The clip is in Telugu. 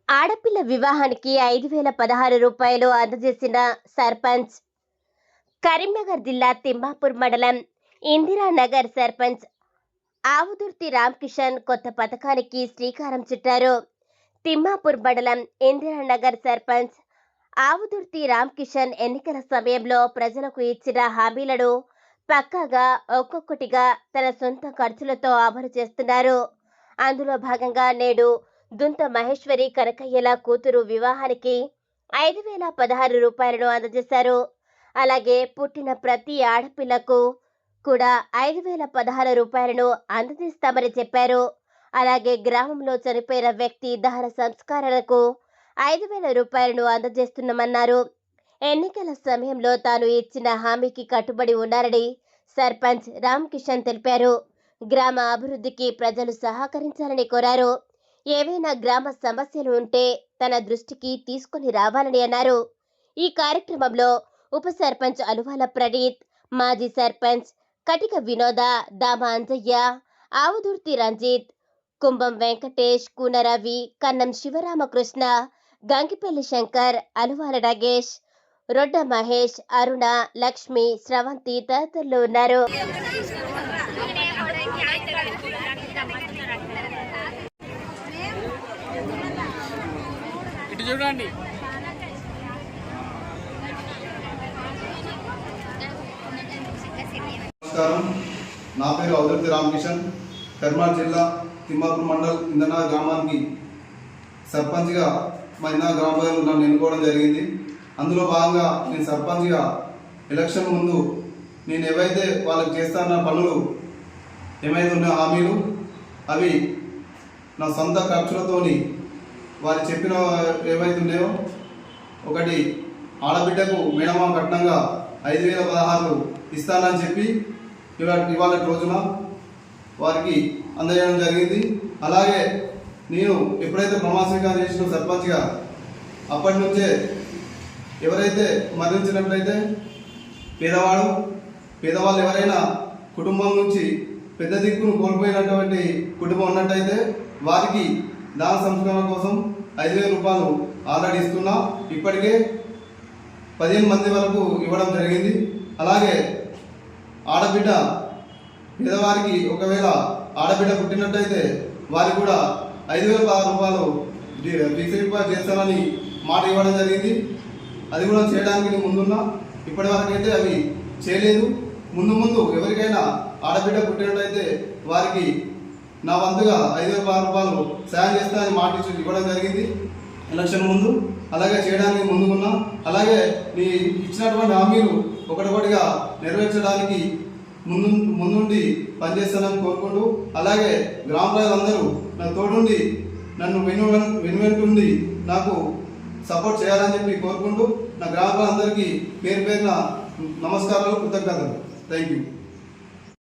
ఆడపిల్ల వివాహానికి 5,016 రూపాయలు అందజేసిన సర్పంచ్. కరీంనగర్ జిల్లా తిమ్మాపూర్ మండలం ఇందిరానగర్ సర్పంచ్ ఆవుదుర్తి రామకిషన్ కొత్త పథకానికి శ్రీకారం చుట్టారు. తిమ్మాపూర్ మండలం ఇందిరానగర్ సర్పంచ్ ఆవుదుర్తి రామకిషన్ ఎన్నికల సమయంలో ప్రజలకు ఇచ్చిన హామీలను పక్కాగా ఒక్కొక్కటిగా తన సొంత ఖర్చులతో అమలు చేస్తున్నారు. అందులో భాగంగా నేడు దుంత మహేశ్వరి కనకయ్యల కూతురు వివాహానికి 5,016 రూపాయలను అందజేశారు. అలాగే పుట్టిన ప్రతి ఆడపిల్లకు కూడా 5,016 రూపాయలను అందజేస్తామని చెప్పారు. అలాగే గ్రామంలో చనిపోయిన వ్యక్తి దహన సంస్కారాలకు 5,000 రూపాయలను అందజేస్తున్నామన్నారు. ఎన్నికల సమయంలో తాను ఇచ్చిన హామీకి కట్టుబడి ఉన్నారని సర్పంచ్ రామకిషన్ తెలిపారు. గ్రామ అభివృద్ధికి ప్రజలు సహకరించాలని కోరారు. ఏవైనా గ్రామ సమస్యలు ఉంటే తన దృష్టికి తీసుకుని రావాలని అన్నారు. ఈ కార్యక్రమంలో ఉప సర్పంచ్ అలువాల ప్రణీత్, మాజీ సర్పంచ్ కటిక వినోద, దామ అంజయ్య, ఆవుదుర్తి రంజిత్, కుంభం వెంకటేష్, కూనరవి, కన్నం శివరామకృష్ణ, గంగిపల్లి శంకర్, అలువాల నాగేష్, రొడ్డ మహేష్, అరుణ, లక్ష్మి, స్రవంతి తదితరులు ఉన్నారు. చూడండి. నమస్కారం, నా పేరు ఆవుదుర్తి రామకిషన్. కరీంనగర్ జిల్లా తిమ్మాపూర్ మండల్ ఇందనార్ గ్రామానికి సర్పంచ్గా మా ఇందనార్ గ్రామ ప్రజలు నన్ను ఎన్నుకోవడం జరిగింది. అందులో భాగంగా నేను సర్పంచ్గా ఎలక్షన్ ముందు నేను ఏవైతే వాళ్ళకి చేస్తాన పనులు ఏమైతే ఉన్నాయో హామీలు అవి నా సొంత ఖర్చులతోని వారు చెప్పిన ఏవైతే ఉన్నాయో, ఒకటి ఆడబిడ్డకు మేనమామ కట్నంగా 5,016 ఇస్తానని చెప్పి ఇవాళ రోజున వారికి అందజేయడం జరిగింది. అలాగే నేను ఎప్పుడైతే ప్రమాణ స్వీకారం చేసిన సర్పంచ్గా అప్పటి నుంచే ఎవరైతే మరణించినట్లయితే పేదవాళ్ళు ఎవరైనా కుటుంబం నుంచి పెద్ద దిక్కును కోల్పోయినటువంటి కుటుంబం ఉన్నట్టయితే వారికి దాన సంస్కరణ కోసం 5,000 రూపాయలు ఆల్రెడీ ఇస్తున్నా. ఇప్పటికే 15 మంది వరకు ఇవ్వడం జరిగింది. అలాగే ఆడబిడ్డ పేదవారికి ఒకవేళ ఆడబిడ్డ పుట్టినట్టయితే వారికి కూడా 5,016 రూపాయలు ఫిక్స్డ్ చేస్తానని మాట ఇవ్వడం జరిగింది. అది కూడా చేయడానికి నేను ముందున్నా. ఇప్పటి వరకు అయితే అవి చేయలేదు. ముందు ఎవరికైనా ఆడబిడ్డ పుట్టినట్టయితే వారికి నా వంతుగా 5,016 రూపాయలు సాయం చేస్తానని మాట ఇవ్వడం జరిగింది ఎలక్షన్ ముందు. అలాగే చేయడానికి ముందుకున్నా. అలాగే నీ ఇచ్చినటువంటి హామీలు ఒకటొకటిగా నెరవేర్చడానికి ముందుండి పనిచేస్తానని కోరుకుంటూ, అలాగే గ్రామ ప్రజలందరూ నా తోడుండి నన్ను వెనువెంటుండి నాకు సపోర్ట్ చేయాలని చెప్పి కోరుకుంటూ, నా గ్రామ ప్రజలందరికీ పేరు పేరున నమస్కారాలు, కృతజ్ఞతలు. Thank you.